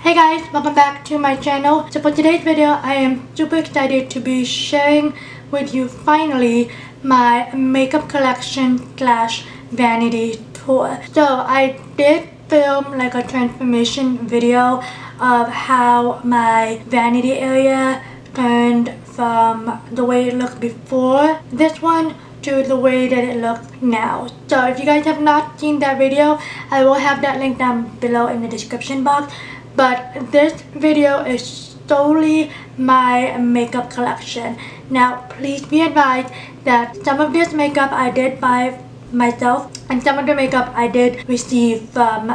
Hey guys, welcome back to my channel. So for today's video, I am super excited to be sharing with you finally my makeup collection slash vanity tour. So I did film like a transformation video of how my vanity area turned from the way it looked before this one to the way that it looks now. So if you guys have not seen that video, I will have that link down below in the description box. But this video is solely my makeup collection. Now please be advised that some of this makeup I did buy myself and some of the makeup I did receive from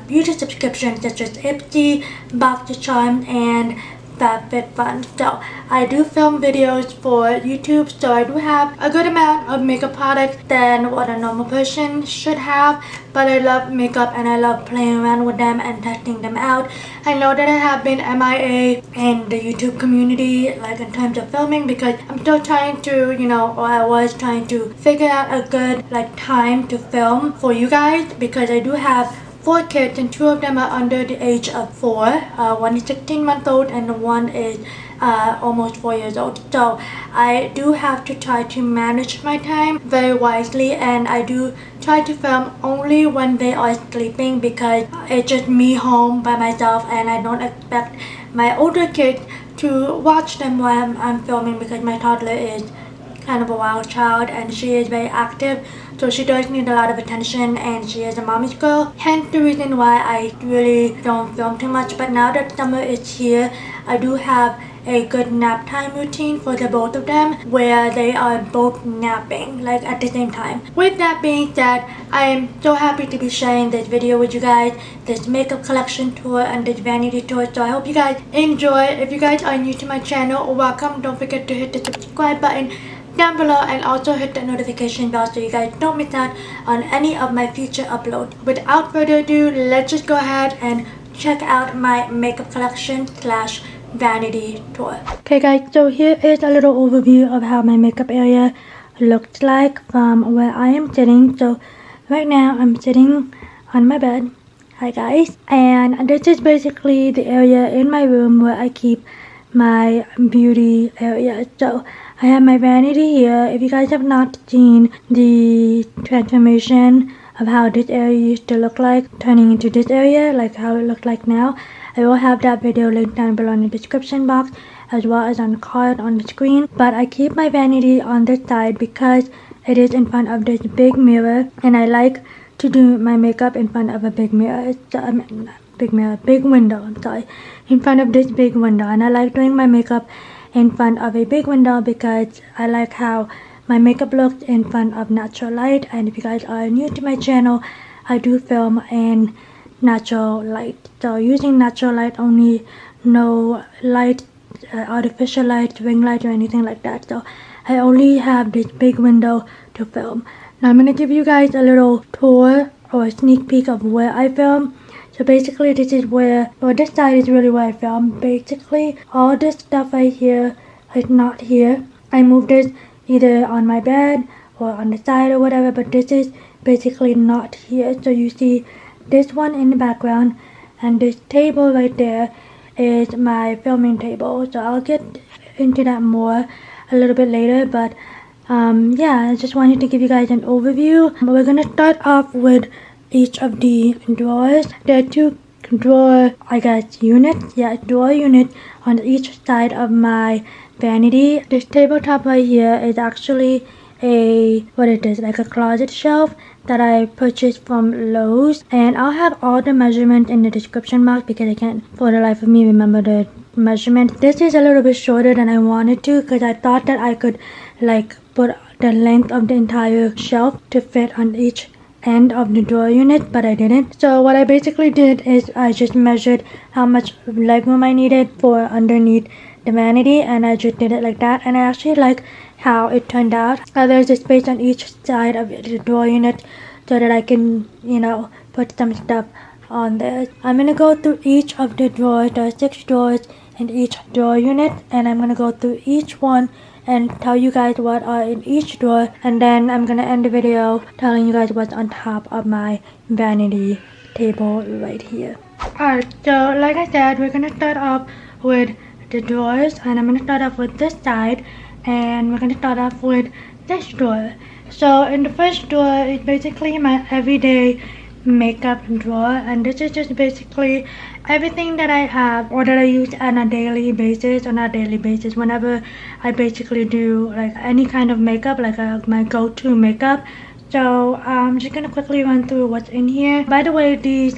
beauty subscriptions such as Ipsy Bags and FABFITFUN. So I do film videos for YouTube, so I do have a good amount of makeup products than what a normal person should have. But I love makeup and I love playing around with them and testing them out. I know that I have been MIA in the YouTube community, like in terms of filming, because I'm still trying to, or I was trying to figure out a good time to film for you guys, because I do have 4 kids and 2 of them are under the age of 4. One is 16 months old and one is almost 4 years old. So I do have to try to manage my time very wisely, and I do try to film only when they are sleeping, because it's just me home by myself and I don't expect my older kids to watch them while I'm filming, because my toddler is kind of a wild child and she is very active, so she does need a lot of attention and she is a mommy's girl. Hence the reason why I really don't film too much. But now that summer is here, I do have a good nap time routine for the both of them, where they are both napping like at the same time. With that being said, I am so happy to be sharing this video with you guys, this makeup collection tour and this vanity tour. So I hope you guys enjoy. If you guys are new to my channel, welcome. Don't forget to hit the subscribe button down below and also hit the notification bell so you guys don't miss out on any of my future uploads. Without further ado, let's just go ahead and check out my makeup collection slash vanity tour. Okay guys, so here is a little overview of how my makeup area looks like from where I am sitting. So right now I'm sitting on my bed. Hi guys. And this is basically the area in my room where I keep my beauty area. So I have my vanity here. If you guys have not seen the transformation of how this area used to look like turning into this area, like how it looks like now, I will have that video linked down below in the description box as well as on the card on the screen. But I keep my vanity on this side because it is in front of this big mirror, and I like to do my makeup in front of a big mirror. Big window, I'm sorry, in front of this big window. And I like doing my makeup in front of a big window because I like how my makeup looks in front of natural light. And if you guys are new to my channel, I do film in natural light, so using natural light only, no light, artificial light, ring light or anything like that. So I only have this big window to film. Now I'm going to give you guys a little tour or a sneak peek of where I film. So basically this is where, well, this side is really where I film. Basically all this stuff right here is not here. I moved it either on my bed or on the side or whatever, but this is basically not here. So you see this one in the background, and this table right there is my filming table. So I'll get into that more a little bit later, but yeah, I just wanted to give you guys an overview. We're gonna start off with each of the drawers. There are 2 drawer, units. Yeah, drawer unit on each side of my vanity. This tabletop right here is actually like a closet shelf that I purchased from Lowe's, and I'll have all the measurements in the description box because I can't for the life of me remember the measurement. This is a little bit shorter than I wanted to, because I thought that I could put the length of the entire shelf to fit on each end of the drawer unit, but I didn't. So what I basically did is I just measured how much legroom I needed for underneath the vanity, and I just did it like that, and I actually like how it turned out. There's a space on each side of the drawer unit so that I can, put some stuff on there. I'm gonna go through each of the drawers. There are 6 drawers in each drawer unit, and I'm gonna go through each one and tell you guys what are in each drawer, and then I'm gonna end the video telling you guys what's on top of my vanity table right here. Alright, so like I said, we're gonna start off with the drawers, and I'm gonna start off with this side, and we're gonna start off with this drawer. So in the first drawer is basically my everyday makeup drawer, and this is just basically everything that I have or that I use on a daily basis, whenever I basically do like any kind of makeup, like my go-to makeup. So I'm just gonna quickly run through what's in here. By the way, these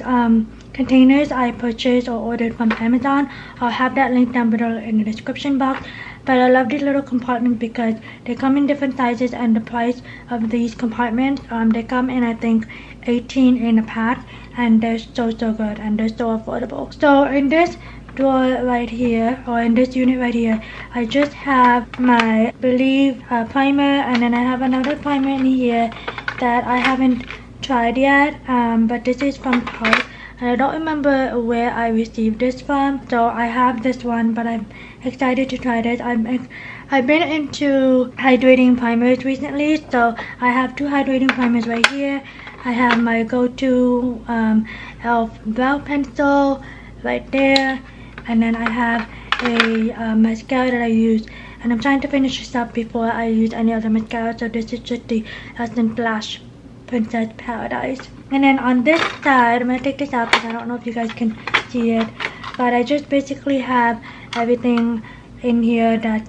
containers I purchased or ordered from Amazon. I'll have that link down below in the description box. But I love these little compartments because they come in different sizes, and the price of these compartments, they come in I think 18 in a pack, and they're so good and they're so affordable. So in this drawer right here, or in this unit right here, I just have my Believe primer, and then I have another primer in here that I haven't tried yet, but this is from Tarte. And I don't remember where I received this from, so I have this one, but I'm excited to try this. I've been into hydrating primers recently, so I have two hydrating primers right here. I have my go-to e.l.f. brow pencil right there, and then I have a mascara that I use, and I'm trying to finish this up before I use any other mascara. So this is just the Essence Lash Princess Paradise. And then on this side, I'm gonna take this out because I don't know if you guys can see it, but I just basically have everything in here that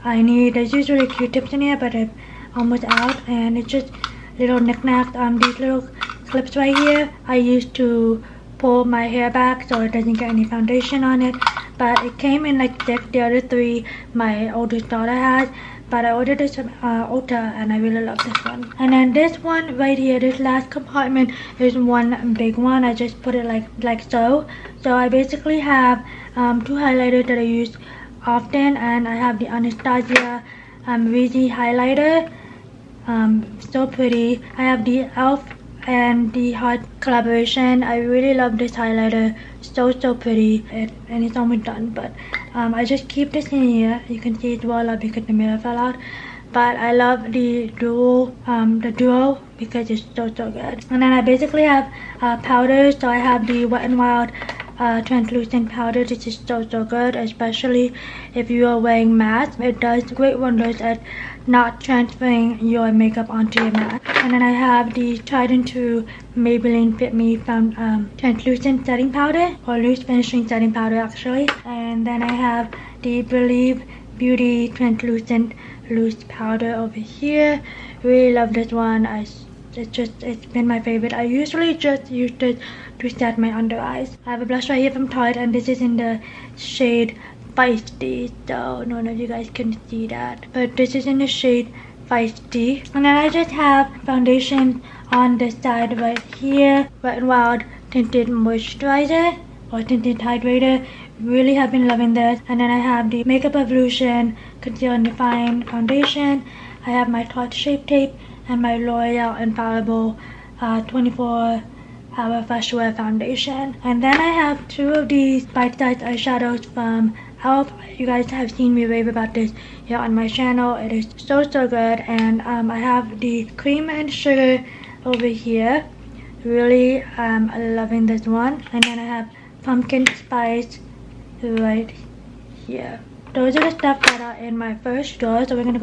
I need. There's usually Q-tips in here, but I'm almost out, and it's just little knickknacks. These little clips right here I used to pull my hair back so it doesn't get any foundation on it, but it came in like 6. The other 3 my oldest daughter has, but I ordered this from Ulta, and I really love this one. And then this one right here, this last compartment, is one big one. I just put it like so. So I basically have 2 highlighters that I use often, and I have the Anastasia Rizzi highlighter, so pretty. I have the e.l.f. and the Heart collaboration. I really love this highlighter, so pretty, and it's almost done, but I just keep this in here. You can see it's well up because the mirror fell out, but I love the duo because it's so good. And then I basically have powders. So I have the Wet n Wild translucent powder. This is so good, especially if you are wearing matte. It does great wonders at not transferring your makeup onto your matte. And then I have the tried and true Maybelline Fit Me translucent setting powder, or loose finishing setting powder actually. And then I have the Believe Beauty translucent loose powder over here. Really love this one. It's been my favorite. I usually just use this to set my under eyes. I have a blush right here from Tarte, and this is in the shade Feisty, so none of you guys can see that, but this is in the shade Feisty. And then I just have foundation on the side right here, Wet n Wild tinted moisturizer or tinted hydrator. Really have been loving this. And then I have the Makeup Evolution Conceal and Define foundation. I have my Tarte Shape Tape and my L'Oreal Infallible 24-hour Fresh Wear foundation. And then I have 2 of these bite-sized eyeshadows from e.l.f. You guys have seen me rave about this here on my channel. It is so good. And I have the Cream and Sugar over here. Really loving this one. And then I have Pumpkin Spice right here. Those are the stuff that are in my first drawer. So we're gonna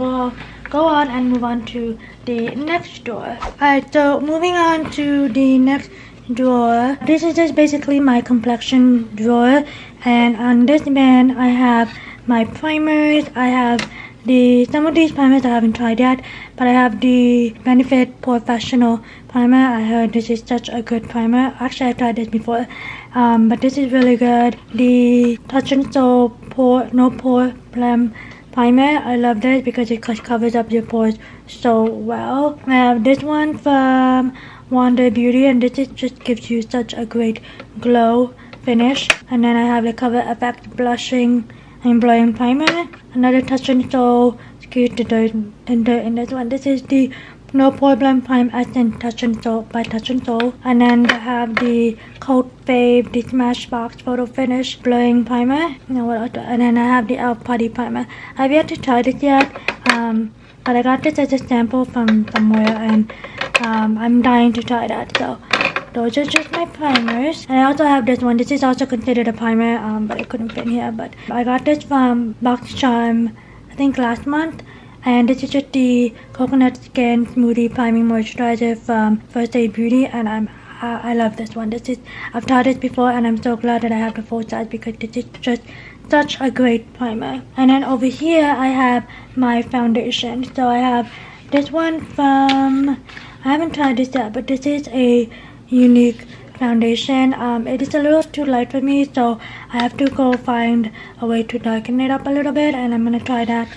go on and move on to the next drawer. Alright, so moving on to the next drawer. This is just basically my complexion drawer, and on this bin I have my primers. I have some of these primers I haven't tried yet, but I have the Benefit Professional primer. I heard this is such a good primer. Actually, I've tried this before, but this is really good. The Touch and Soul No Pore Blem primer. I love this because it covers up your pores so well. I have this one from Wonder Beauty, and this just gives you such a great glow finish. And then I have the Cover Effect Blushing and Blowing Primer. Another Touch and Soul in this one. This is the No Pore Blem Prime Essence Touch and Soul by Touch and Soul. And then I have the Cult Fave, the Smashbox Photo Finish Blowing Primer. And then I have the e.l.f. Putty Primer. I've yet to try this yet, but I got this as a sample from somewhere, and I'm dying to try that. So those are just my primers. And I also have this one. This is also considered a primer, but it couldn't fit here. But I got this from Box Charm, I think last month. And this is just the Coconut Skin Smoothie Priming Moisturizer from First Aid Beauty, and I love this one. I've tried this before, and I'm so glad that I have the full size because this is just such a great primer. And then over here I have my foundation. So I have this one from, I haven't tried this yet, but this is a unique foundation. It is a little too light for me, so I have to go find a way to darken it up a little bit, and I'm gonna try that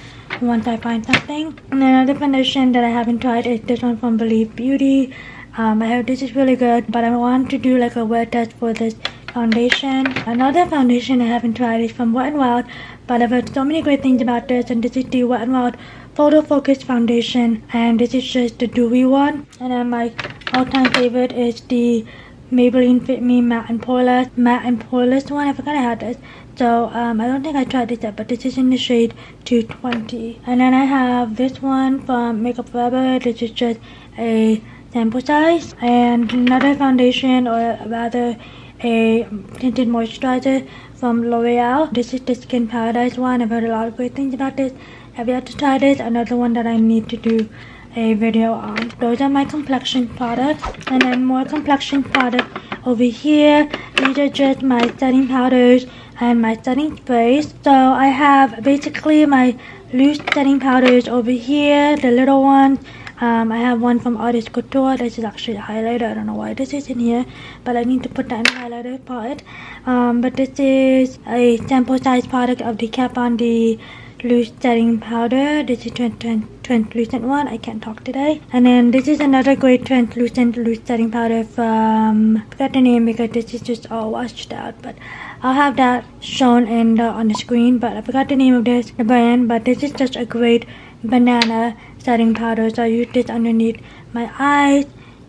once I find something. And another foundation that I haven't tried is this one from Believe Beauty. I heard this is really good, but I want to do like a wear test for this foundation. Another foundation I haven't tried is from Wet n Wild, but I've heard so many great things about this, and this is the Wet n Wild Photo Focus Foundation, and this is just the dewy one. And then my all-time favorite is the Maybelline Fit Me Matte and Poreless one. I forgot I had this. So I don't think I tried this yet, but this is in the shade 220. And then I have this one from MAKEOVER. This is just a sample size. And another foundation, or rather a tinted moisturizer from L'Oreal. This is the Skin Paradise one. I've heard a lot of great things about this. Have yet to try this. Another one that I need to do a video on. Those are my complexion products. And then more complexion products over here. These are just my setting powders and my setting sprays. So I have basically my loose setting powders over here, the little ones. I have one from Artist Couture. This is actually a highlighter. I don't know why this is in here, but I need to put that in the highlighter part. But this is a sample size product of the Kat Von D loose setting powder. This is translucent one. I can't talk today. And then this is another great translucent loose setting powder from, I forgot the name because this is just all washed out, but I'll have that shown on the screen. But I forgot the name of the brand, but this is just a great banana setting powder. So I use this underneath my eyes,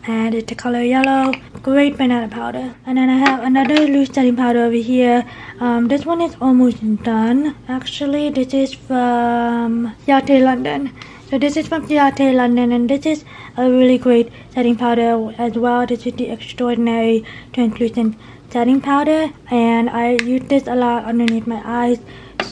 and it's the color yellow. Great banana powder. And then I have another loose setting powder over here. This one is almost done. Actually, this is from Yate London. So this is from Yate London, and this is a really great setting powder as well. This is the Extraordinary Translucent Setting Powder, and I use this a lot underneath my eyes.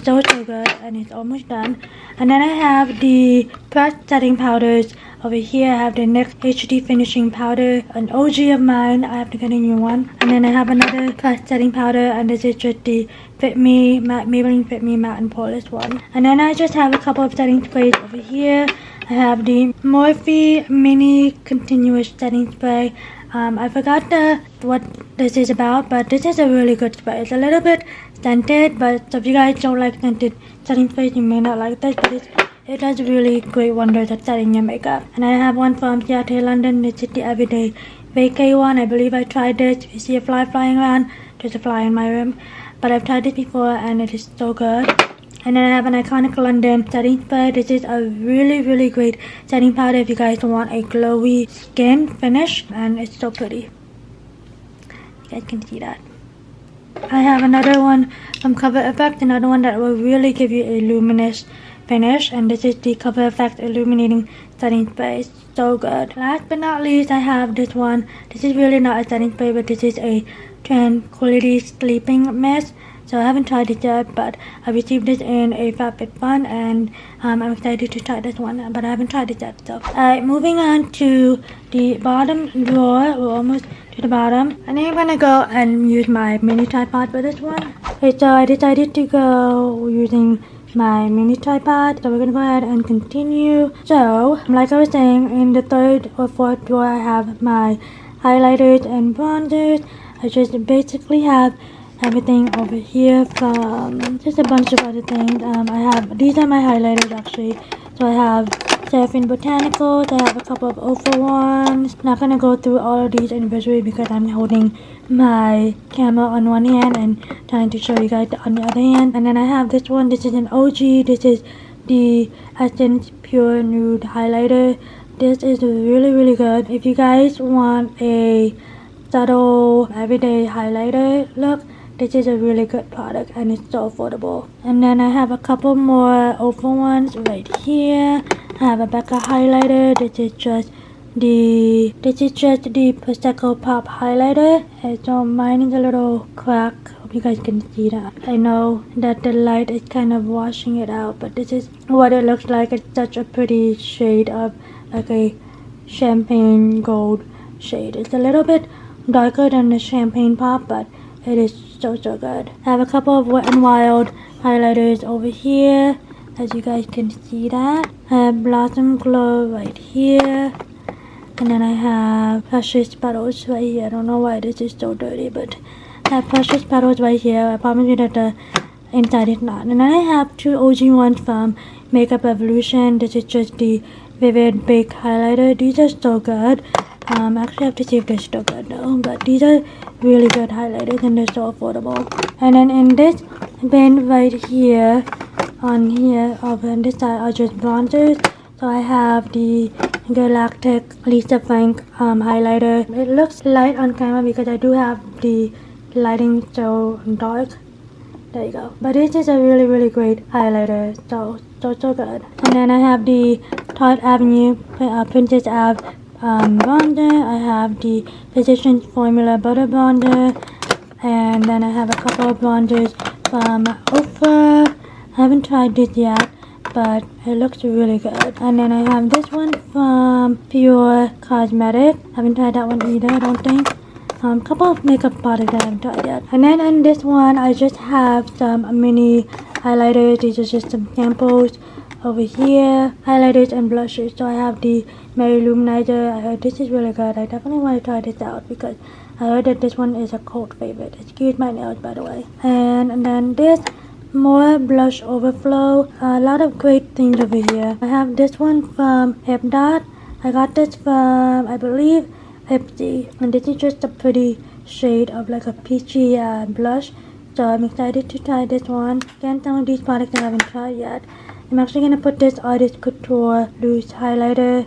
So good, and it's almost done. And then I have the pressed setting powders over here. I have the NYX HD Finishing Powder, an OG of mine. I have to get a new one. And then I have another pressed setting powder, and this is just the Maybelline Fit Me Matte and Poreless one. And then I just have a couple of setting sprays over here. I have the Morphe Mini Continuous Setting Spray. I forgot what this is about, but this is a really good spray. It's a little bit scented, but if you guys don't like scented setting sprays, you may not like this, but it does really great wonders at setting your makeup. And I have one from Yate London. This is the Everyday Vacay one. I believe I tried this. If you see a fly flying around, there's a fly in my room. But I've tried this before, and it is so good. And then I have an Iconic London setting spray. This is a really great setting powder if you guys want a glowy skin finish, and it's so pretty. You guys can see that. I have another one from Cover Effect, another one that will really give you a luminous finish, and this is the Cover Effect Illuminating Setting Spray. It's so good. Last but not least, I have this one. This is really not a setting spray, but this is a Tranquility Sleeping Mist. So I haven't tried it yet, but I received this in a FABFITFUN, and I'm excited to try this one, but I haven't tried it yet. So alright, moving on to the bottom drawer. We're almost to the bottom. And then I'm gonna go and use my mini tripod for this one. Okay, so I decided to go using my mini tripod, so we're gonna go ahead and continue. So like I was saying, in the third or fourth drawer I have my highlighters and bronzers. I just basically have everything over here from just a bunch of other things. These are my highlighters actually. So I have Seraphine Botanicals. I have a couple of Ofra ones. Not gonna go through all of these individually because I'm holding my camera on one hand and trying to show you guys on the other hand. And then I have this one. This is an OG. This is the Essence Pure Nude Highlighter. This is really good. If you guys want a subtle everyday highlighter look, this is a really good product, and it's so affordable. And then I have a couple more Ofra ones right here. I have a Becca highlighter. This is just this is just the Prosecco Pop highlighter. So mine is a little crack. Hope you guys can see that. I know that the light is kind of washing it out, but this is what it looks like. It's such a pretty shade of like a champagne gold shade. It's a little bit darker than the champagne pop, but it is so good. I have a couple of Wet n Wild highlighters over here, as you guys can see that. I have Blossom Glow right here, and then I have Precious Petals right here. I don't know why this is so dirty, but I have Precious Petals right here. I promise you that the inside is not. And then I have two OG ones from Makeup Evolution. This is just the Vivid Bake highlighter. These are so good. Actually I have to see if they're still good though, but these are really good highlighters and they're so affordable. And then in this bin right here, on this side are just bronzers. So I have the Galactic Lisa Frank highlighter. It looks light on camera because I do have the lighting so dark. There you go. But this is a really great highlighter. So good. And then I have the Tarte Avenue Princess Ave bronzer. I have the Physicians Formula Butter bronzer, and then I have a couple of bronzers from Oprah. I haven't tried this yet, but it looks really good. And then I have this one from Pure Cosmetics. I haven't tried that one either, I don't think. A couple of makeup products that I haven't tried yet. And then in this one, I just have some mini highlighters. These are just some samples. Over here, highlighters and blushes. So I have the Mary Luminizer. I heard this is really good. I definitely want to try this out because I heard that this one is a cult favorite. Excuse my nails, by the way. And then this more blush overflow. A lot of great things over here. I have this one from Hipdot. I got this from, I believe, Ipsy. And this is just a pretty shade of like a peachy blush. So I'm excited to try this one. Again, some of these products I haven't tried yet. I'm actually going to put this Artist Couture loose highlighter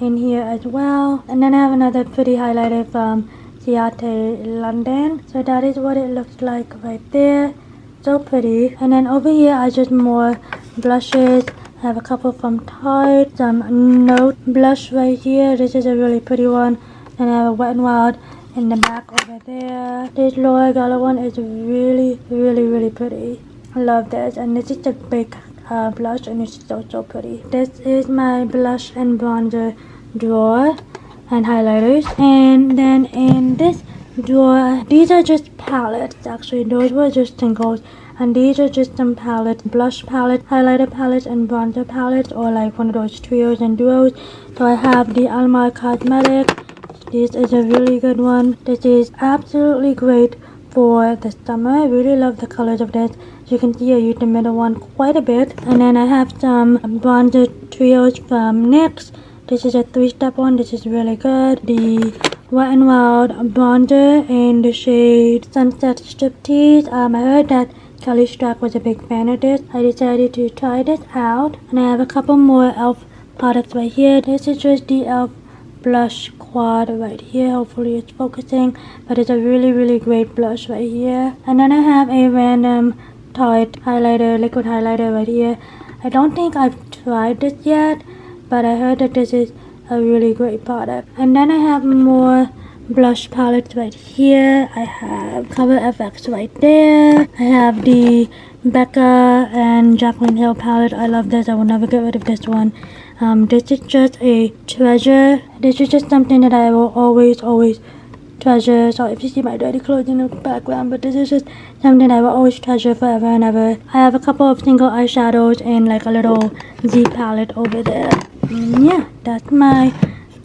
in here as well. And then I have another pretty highlighter from Ciate London. So that is what it looks like right there. So pretty. And then over here are just more blushes. I have a couple from Tarte. Some Note blush right here. This is a really pretty one. And I have a Wet n Wild in the back over there. This Laura Geller one is really pretty. I love this. And this is the big blush, and it's so pretty. This is my blush and bronzer drawer and highlighters. And then in this drawer, these are just palettes. Actually, those were just singles, and these are just some palettes: blush palette, highlighter palettes, and bronzer palettes, or like one of those trios and duos. So I have the Almar Cosmetics. This is a really good one. This is absolutely great for the summer. I really love the colors of this. As you can see, I used the middle one quite a bit. And then I have some bronzer trios from NYX. This is a 3-step one. This is really good. The Wet n Wild bronzer in the shade Sunset Striptease. I heard that Kelly Strack was a big fan of this. I decided to try this out. And I have a couple more e.l.f. products right here. This is just the e.l.f. blush quad right here. Hopefully it's focusing, but it's a really great blush right here. And then I have a random Tarte highlighter, liquid highlighter right here. I don't think I've tried this yet, but I heard that this is a really great product. And then I have more blush palettes right here. I have Cover FX right there. I have the Becca and Jaclyn Hill palette. I love this. I will never get rid of this one. This is just a treasure. This is just something that I will always treasure. Sorry if you see my dirty clothes in the background, but this is just something I will always treasure forever and ever. I have a couple of single eyeshadows and like a little Z palette over there. And yeah, that's my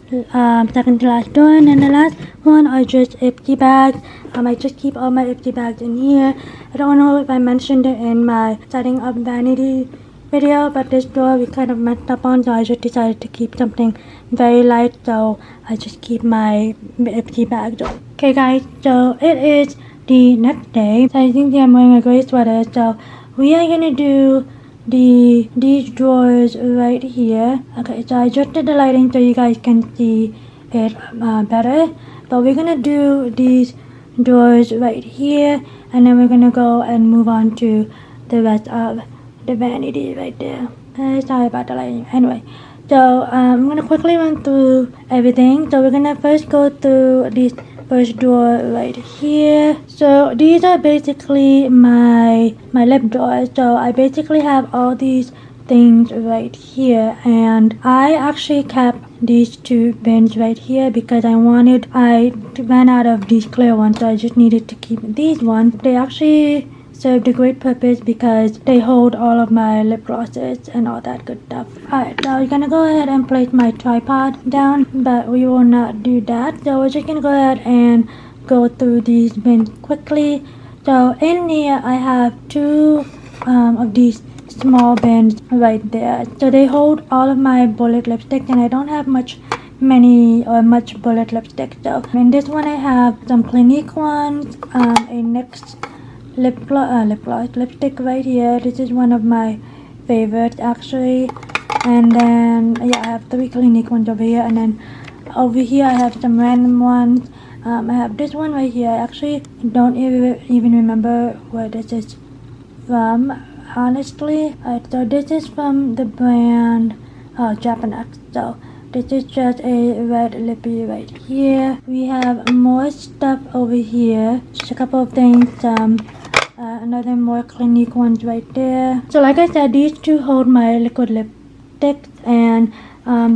second to last door. And then the last one are just Ipsy bags. I just keep all my Ipsy bags in here. I don't know if I mentioned it in my setting up vanity video, but this door we kind of messed up on, so I just decided to keep something very light, so I just keep my Ipsy bags. Okay guys, so it is the next day. So I think I'm wearing a gray sweater, so we are gonna do these drawers right here. Okay, so I adjusted the lighting so you guys can see it better, but we're gonna do these drawers right here, and then we're gonna go and move on to the rest of the vanity right there. Sorry about the lighting. Anyway, So I'm gonna quickly run through everything. So we're gonna first go through this first drawer right here. So these are basically my lip drawers. So I basically have all these things right here, and I actually kept these two bins right here because I ran out of these clear ones, so I just needed to keep these ones. They actually served a great purpose because they hold all of my lip glosses and all that good stuff. Alright, now we're gonna go ahead and place my tripod down, but we will not do that. So we're just gonna go ahead and go through these bins quickly. So in here I have two of these small bins right there. So they hold all of my bullet lipsticks, and I don't have much bullet lipstick. So in this one I have some Clinique ones, a NYX lipstick right here. This is one of my favorites actually. And then yeah, I have three Clinique ones over here, and then over here I have some random ones. I have this one right here. I actually don't even remember where this is from, honestly. So this is from the brand Japanese. So this is just a red lippy right here. We have more stuff over here, just a couple of things. Another more Clinique ones right there. So like I said, these two hold my liquid lipsticks, and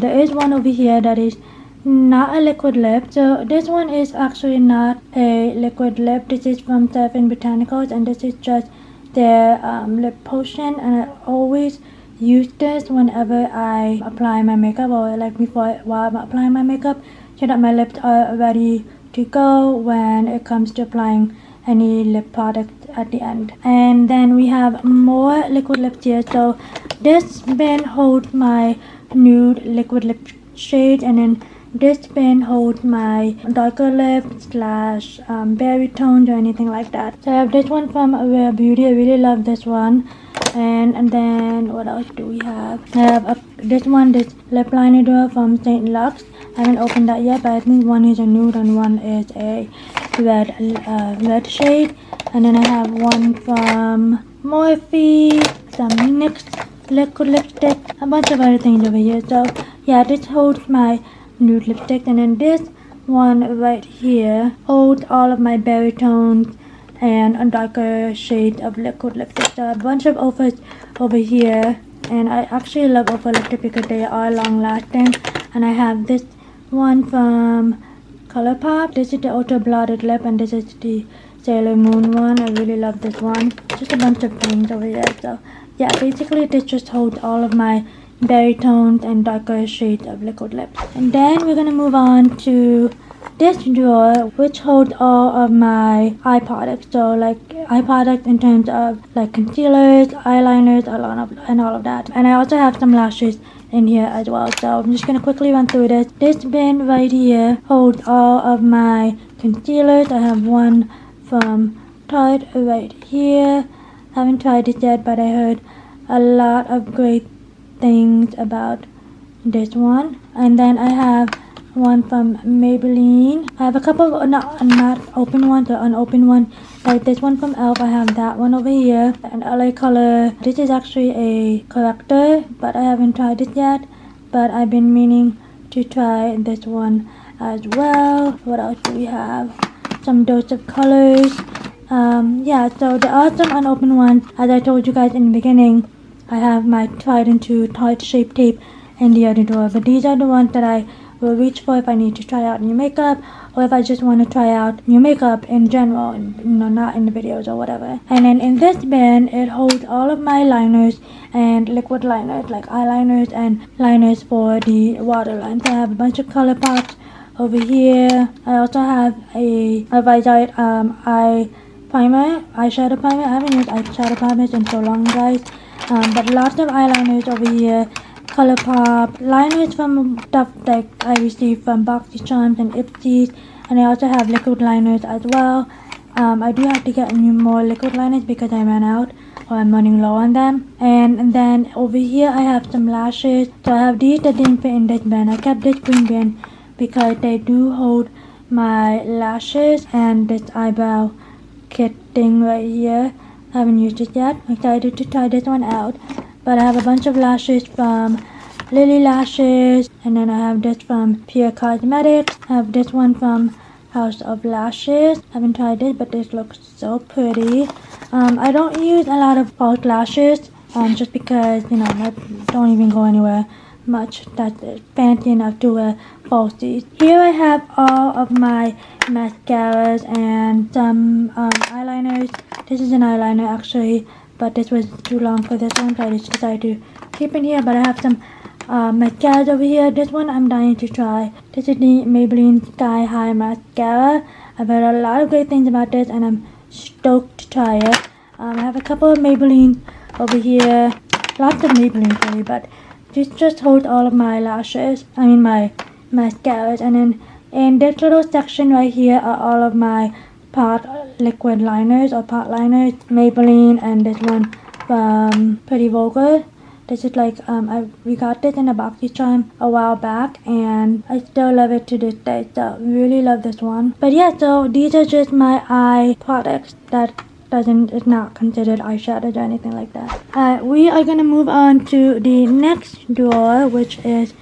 there is one over here that is not a liquid lip. So this one is actually not a liquid lip. This is from Seven Botanicals, and this is just their lip potion, and I always use this whenever I apply my makeup, or like while I'm applying my makeup, so that my lips are ready to go when it comes to applying any lip product at the end. And then we have more liquid lips here. So this bin holds my nude liquid lip shade, and then this bin holds my darker lip slash berry tones or anything like that. So I have this one from Rare Beauty. I really love this one. And then what else do we have? I have this lip liner duo from St. Lux. I haven't opened that yet, but I think one is a nude and one is a red shade. And then I have one from Morphe, some NYX liquid lipstick, a bunch of other things over here. So yeah, this holds my nude lipstick, and then this one right here holds all of my berry tones and a darker shade of liquid lipstick. So a bunch of offers over here, and I actually love offer lipstick because they are long lasting. And I have this one from ColourPop. This is the Ultra Blotted Lip, and this is the Sailor Moon one. I really love this one. Just a bunch of things over here. So yeah, basically this just holds all of my berry tones and darker shades of liquid lips. And then we're gonna move on to this drawer, which holds all of my eye products. So like eye products in terms of like concealers, eyeliners, and all of that. And I also have some lashes in here as well. So I'm just gonna quickly run through this. This bin right here holds all of my concealers. I have one from Tarte right here. Haven't tried this yet, but I heard a lot of great things about this one. And then I have one from Maybelline. I have a couple of not open ones or unopened ones, like this one from e.l.f. I have that one over here, and LA Color. This is actually a corrector, but I haven't tried it yet, but I've been meaning to try this one as well. What else do we have? Some Dose of Colors. Yeah, so there are some unopened ones. As I told you guys in the beginning, I have my tried and true Tarte Shape Tape in the other drawer, but these are the ones that I will reach for if I need to try out new makeup, or if I just want to try out new makeup in general, you know, not in the videos or whatever. And then in this bin, it holds all of my liners and liquid liners, like eyeliners and liners for the waterline. So I have a bunch of ColourPops over here. I also have a Visite eyeshadow primer. I haven't used eyeshadow primers in so long, guys. But lots of eyeliners over here. ColourPop liners from stuff like I received from BoxyCharms and Ipsy, and I also have liquid liners as well. I do have to get more liquid liners because I ran out, or I'm running low on them. And then over here I have some lashes. So I have these that didn't fit in this bin. I kept this green bin because they do hold my lashes and this eyebrow kit thing right here. I haven't used it yet. I'm excited to try this one out. But I have a bunch of lashes from Lily lashes, and then I have this from Pure Cosmetics. I have this one from House of Lashes. I haven't tried it, but this looks so pretty. I don't use a lot of false lashes, just because, you know, I don't even go anywhere much that's fancy enough to wear falsies. Here I have all of my mascaras and some eyeliners. This is an eyeliner actually, but this was too long for this one, so I just decided to keep it here. But I have some mascaras over here. This one I'm dying to try. This is the Maybelline Sky High Mascara. I've heard a lot of great things about this, and I'm stoked to try it. I have a couple of Maybelline over here. Lots of Maybelline really, but this just holds all of my lashes. I mean my mascaras. And then in this little section right here are all of my pot liquid liners or pot liners. Maybelline, and this one from Pretty Vulgar. This is like, we got this in a boxy charm a while back, and I still love it to this day, so really love this one. But yeah, so these are just my eye products that is not considered eyeshadows or anything like that. We are gonna move on to the next drawer, which is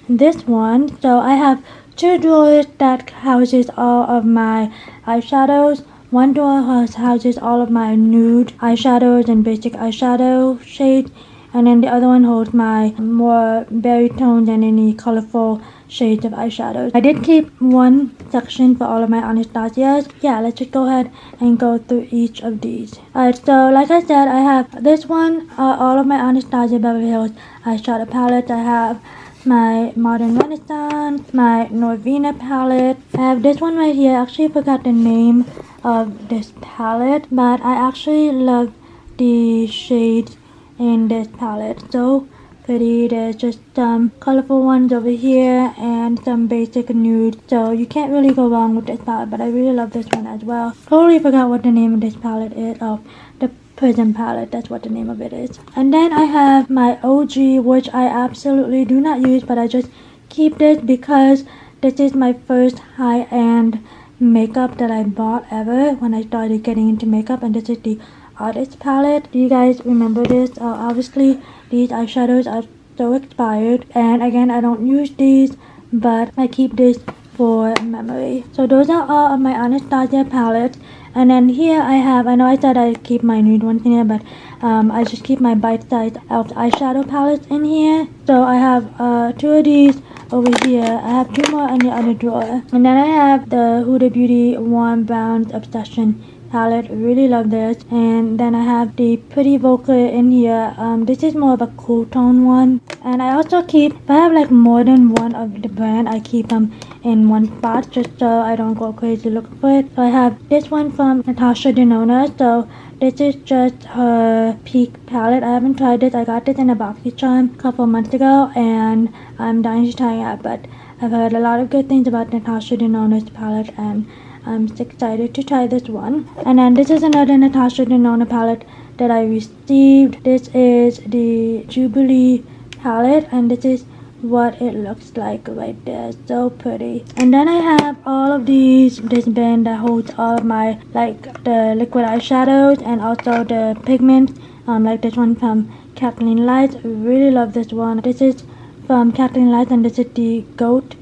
this one. So I have two drawers that houses all of my eyeshadows. One drawer houses all of my nude eyeshadows and basic eyeshadow shades, and then the other one holds my more berry tones and any colorful shades of eyeshadows. I did keep one section for all of my Anastasias. Yeah, let's just go ahead and go through each of these. Alright, so like I said, I have this one, all of my Anastasia Beverly Hills eyeshadow palettes. I have my Modern Renaissance, my Norvina palette. I have this one right here. I actually forgot the name of this palette, but I actually love the shades in this palette. So pretty. There's just some colorful ones over here and some basic nude, so you can't really go wrong with this palette. But I really love this one as well. Totally forgot what the name of this palette is. Oh, the Prism palette, that's what the name of it is. And then I have my OG, which I absolutely do not use, but I just keep this because this is my first high-end makeup that I bought ever when I started getting into makeup, and this is the Artist palette. Do you guys remember this? Obviously these eyeshadows are so expired, and again, I don't use these, but I keep this for memory. So those are all of my Anastasia palettes. And then here I have, I know I said I keep my nude ones in here, but I just keep my bite-sized elf eyeshadow palettes in here. So I have two of these over here. I have two more in the other drawer. And then I have the Huda Beauty Warm Browns Obsession palette. Really love this. And then I have the Pretty Vulgar in here. This is more of a cool tone one. And I also keep, if I have like more than one of the brand, I keep them in one spot just so I don't go crazy looking for it. So I have this one from Natasha Denona. So this is just her Peak palette. I haven't tried this. I got this in a boxy charm a couple months ago, and I'm dying to try it out. But I've heard a lot of good things about Natasha Denona's palette, and I'm excited to try this one. And then this is another Natasha Denona palette that I received. This is the Jubilee palette, and this is what it looks like right there. So pretty. And then I have all of this bin that holds all of my, like, the liquid eyeshadows and also the pigments, like this one from Kathleen Lights. I really love this one. This is from Kathleen Lights, and this is the goat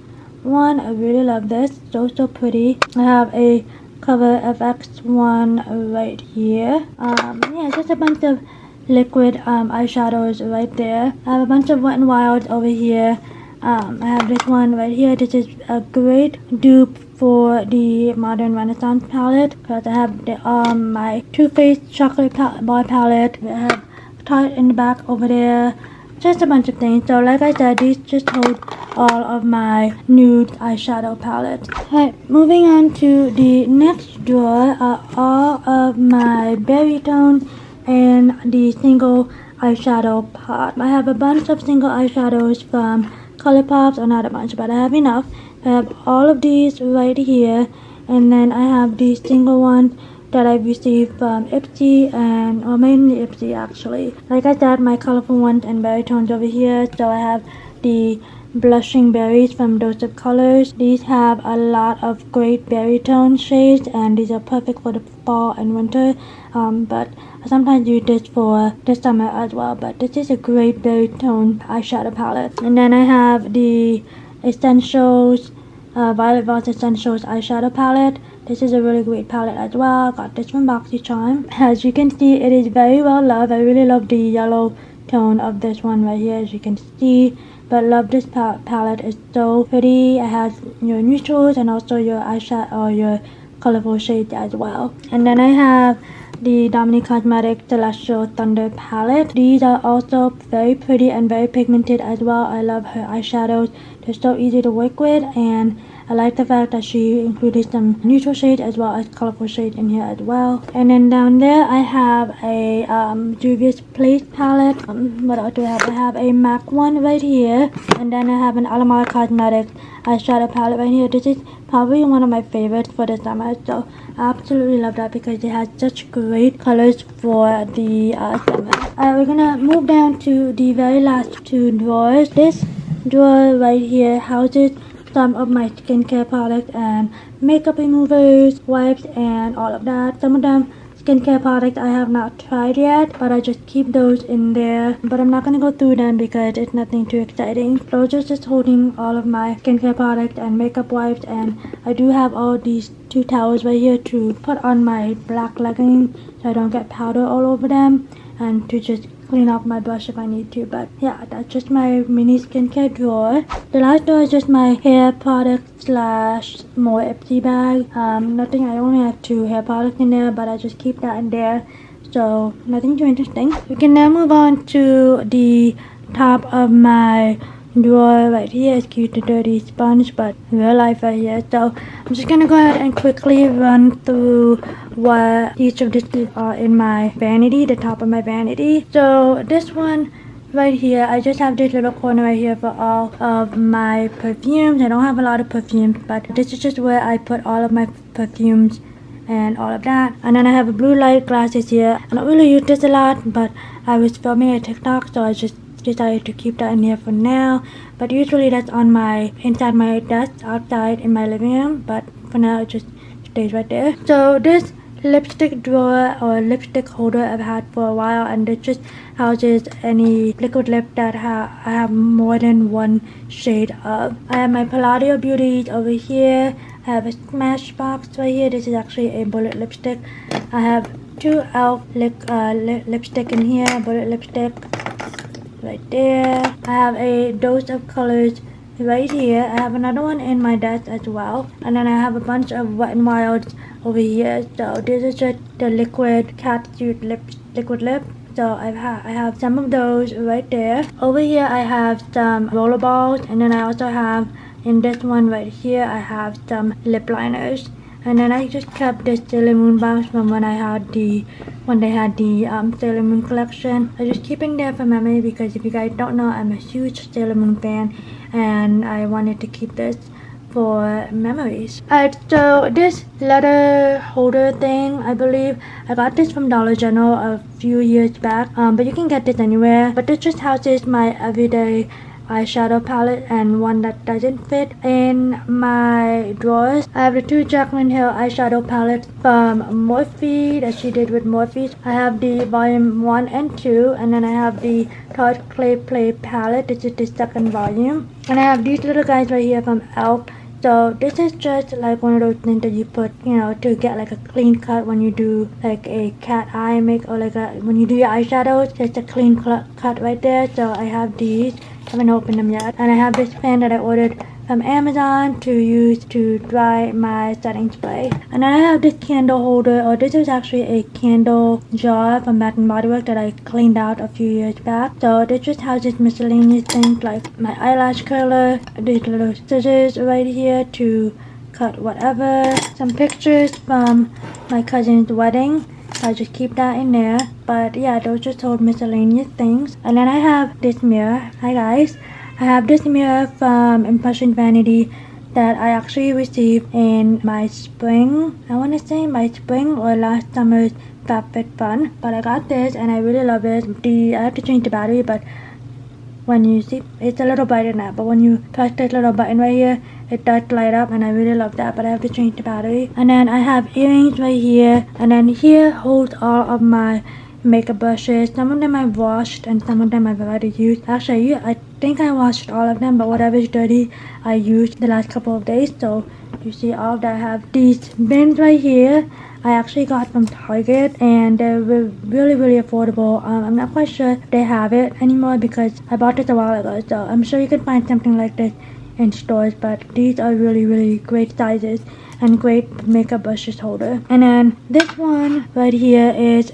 one. I really love this. So pretty. I have a Cover FX one right here. Yeah, just a bunch of liquid eyeshadows right there. I have a bunch of Wet n Wilds over here. I have this one right here. This is a great dupe for the Modern Renaissance palette, because I have the, my Too Faced Chocolate Bar palette. I have Tarte in the back over there. Just a bunch of things. So like I said, these just hold all of my nude eyeshadow palettes. Alright, moving on to the next drawer are all of my berry tones and the single eyeshadow pot. I have a bunch of single eyeshadows from ColourPops, or not a bunch, but I have enough. I have all of these right here, and then I have the single ones that I received from Ipsy, and or mainly Ipsy actually. Like I said, my colorful ones and berry tones over here. So I have the blushing berries from Dose of Colors. These have a lot of great berry tone shades, and these are perfect for the fall and winter, but I sometimes use this for the summer as well. But this is a great berry tone eyeshadow palette. And then I have the Essentials Violet Voss Essentials eyeshadow palette. This is a really great palette as well. Got this from BoxyCharm. As you can see, it is very well loved. I really love the yellow tone of this one right here, as you can see. But love this palette. It's so pretty. It has your neutrals and also your eyeshadow or your colorful shades as well. And then I have the Dominique Cosmetics Celestial Thunder palette. These are also very pretty and very pigmented as well. I love her eyeshadows. They're so easy to work with, and I like the fact that she included some neutral shades as well as colorful shades in here as well. And then down there I have a Juvia's Place palette. What else do I have? I have a MAC one right here, and then I have an Alamar Cosmetics eyeshadow palette right here. This is probably one of my favorites for the summer, so I absolutely love that because it has such great colors for the summer. We're gonna move down to the very last two drawers. This drawer right here houses some of my skincare products and makeup removers, wipes, and all of that. Some of them skincare products I have not tried yet, but I just keep those in there. But I'm not going to go through them because it's nothing too exciting. Those are just holding all of my skincare products and makeup wipes, and I do have all these two towels right here to put on my black leggings so I don't get powder all over them, and to just clean off my brush if I need to. But yeah, that's just my mini skincare drawer. The last drawer is just my hair product slash more Ipsy bag. Nothing, I only have 2 hair products in there, but I just keep that in there, so nothing too interesting. We can now move on to the top of my drawer right here. It's cute, the dirty sponge, but real life right here. So I'm just gonna go ahead and quickly run through what each of these are in my vanity, the top of my vanity. So this one right here, I just have this little corner right here for all of my perfumes. I don't have a lot of perfumes, but this is just where I put all of my perfumes and all of that. And then I have a blue light glasses here. I don't really use this a lot, but I was filming a TikTok, so I just decided to keep that in here for now. But usually that's on my inside my desk outside in my living room, but for now it just stays right there. So this lipstick drawer or lipstick holder I've had for a while, and it just houses any liquid lip that I have more than one shade of. I have my Palladio Beauties over here. I have a Smashbox right here. This is actually a bullet lipstick. I have 2 e.l.f. lipstick in here, bullet lipstick right there. I have a Dose of Colors right here. I have another one in my desk as well, and then I have a bunch of Wet n Wilds over here. So this is just the liquid catsuit liquid lip. So I have some of those right there. Over here I have some rollerballs, and then I also have in this one right here I have some lip liners. And then I just kept this Sailor Moon box from when they had the Sailor Moon collection. I just keep it there for memory because if you guys don't know, I'm a huge Sailor Moon fan, and I wanted to keep this for memories. Alright, so this letter holder thing, I believe I got this from Dollar General a few years back, but you can get this anywhere. But this just houses my everyday eyeshadow palette and one that doesn't fit in my drawers. I have the 2 Jaclyn Hill eyeshadow palettes from Morphe that she did with Morphe. I have the volume 1 and 2, and then I have the Tarte Clay Play palette. This is the 2nd volume. And I have these little guys right here from e.l.f. So this is just like one of those things that you put, you know, to get like a clean cut when you do like a cat eye make, or like when you do your eyeshadows. Just a clean cut right there. So I have these. Haven't opened them yet. And I have this pen that I ordered from Amazon to use to dry my setting spray. And then I have this candle holder, or this is actually a candle jar from Bath & Body Works that I cleaned out a few years back. So this just houses miscellaneous things like my eyelash curler, these little scissors right here to cut whatever, some pictures from my cousin's wedding. I just keep that in there. But yeah, those just hold miscellaneous things. And then I have this mirror. Hi guys. I have this mirror from Impression Vanity that I actually received in my spring. I want to say my spring or last summer's FABFITFUN. But I got this and I really love it. I have to change the battery, but when you see it's a little brighter now, but when you press this little button right here, it does light up, and I really love that. But I have to change the battery. And then I have earrings right here, and then here holds all of my makeup brushes. Some of them I've washed and some of them I've already used. Actually, I think I washed all of them, but whatever is dirty I used the last couple of days. So you see all that. I have these bins right here. I actually got from Target, and they were really affordable. I'm not quite sure if they have it anymore because I bought this a while ago, so I'm sure you can find something like this in stores, but these are really great sizes and great makeup brushes holder. And then this one right here is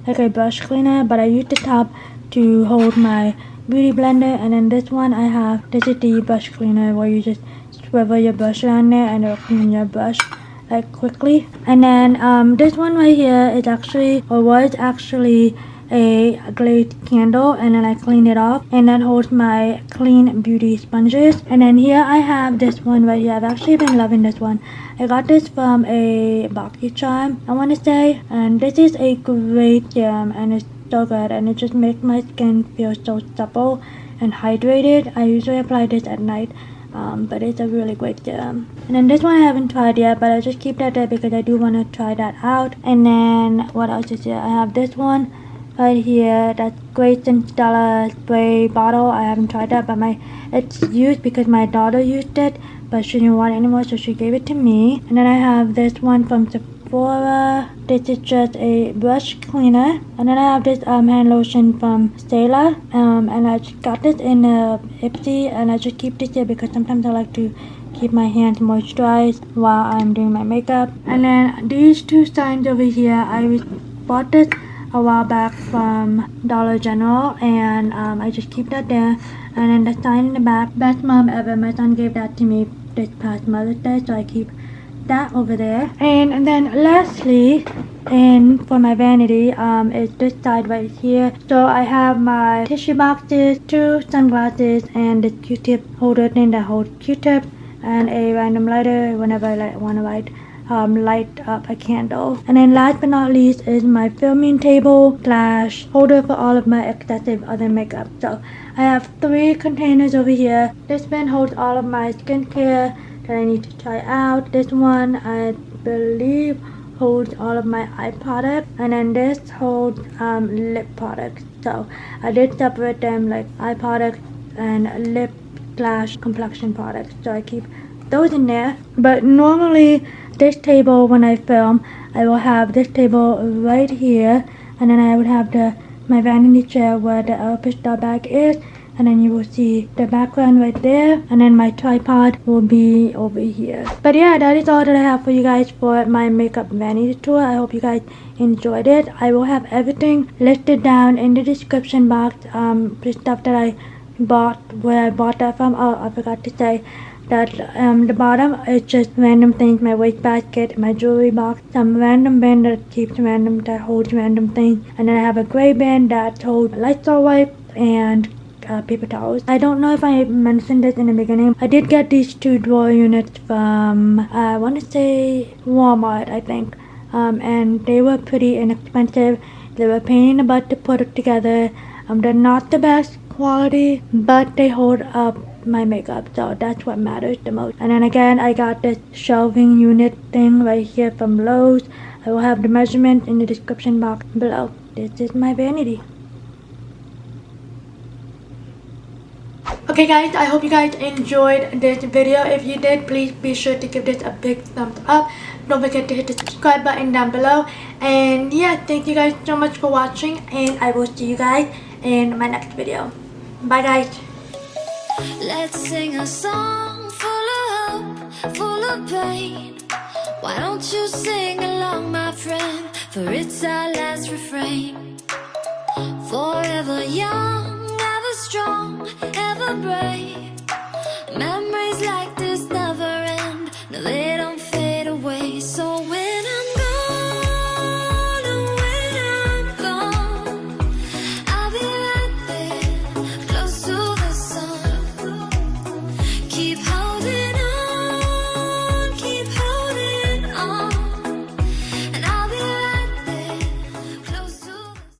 like a brush cleaner, but I use the top to hold my beauty blender. And then this one this is the brush cleaner where you just swivel your brush around there and it'll clean your brush like quickly. And then this one right here is actually, or was actually, a glazed candle, and then I cleaned it off, and that holds my clean beauty sponges. And then here I have this one right here. I've actually been loving this one. I got this from a Vanity Charm, I want to say, and this is a great serum, and it's so good, and it just makes my skin feel so supple and hydrated. I usually apply this at night, but it's a really great serum. And then this one I haven't tried yet, but I just keep that there because I do want to try that out. And then what else is here? I have this one right here, that's Grace and Stella spray bottle. I haven't tried that, but it's used because my daughter used it, but she didn't want it anymore, so she gave it to me. And then I have this one from Sephora. This is just a brush cleaner. And then I have this hand lotion from Stella, and I just got this in Ipsy, and I just keep this here because sometimes I like to keep my hands moisturized while I'm doing my makeup. And then these two signs over here, I bought this a while back from Dollar General, and I just keep that there. And then the sign in the back, best mom ever. My son gave that to me this past Mother's Day, so I keep that over there. And then lastly, and for my vanity, is this side right here. So I have my tissue boxes, 2 sunglasses, and the Q-tip holder thing that holds Q-tips, and a random lighter whenever I want to light up a candle. And then last but not least is my filming table / holder for all of my excessive other makeup. So I have 3 containers over here. This bin holds all of my skincare that I need to try out. This one I believe holds all of my eye products, and then this holds lip products. So I did separate them like eye products and lip / complexion products, so I keep those in there. But normally this table, when I film, I will have this table right here, and then I would have my vanity chair where the Adeptus bag is, and then you will see the background right there, and then my tripod will be over here. But yeah, that is all that I have for you guys for my makeup vanity tour. I hope you guys enjoyed it. I will have everything listed down in the description box, the stuff that I bought, where I bought that from. Oh, I forgot to say that the bottom is just random things, my wastebasket, my jewelry box, some random bin that holds random things, and then I have a gray bin that holds Lysol wipes and paper towels. I don't know if I mentioned this in the beginning. I did get these 2 drawer units from I want to say Walmart, I think, and they were pretty inexpensive. They were a pain in the butt to put it together. They're not the best quality, but they hold up my makeup, so that's what matters the most. And then again, I got this shelving unit thing right here from Lowe's. I will have the measurement in the description box below. This is my vanity. Okay guys, I hope you guys enjoyed this video. If you did, please be sure to give this a big thumbs up. Don't forget to hit the subscribe button down below. And yeah, thank you guys so much for watching, and I will see you guys in my next video. Bye guys. Let's sing a song full of hope, full of pain. Why don't you sing along, my friend? For it's our last refrain. Forever young, ever strong, ever brave.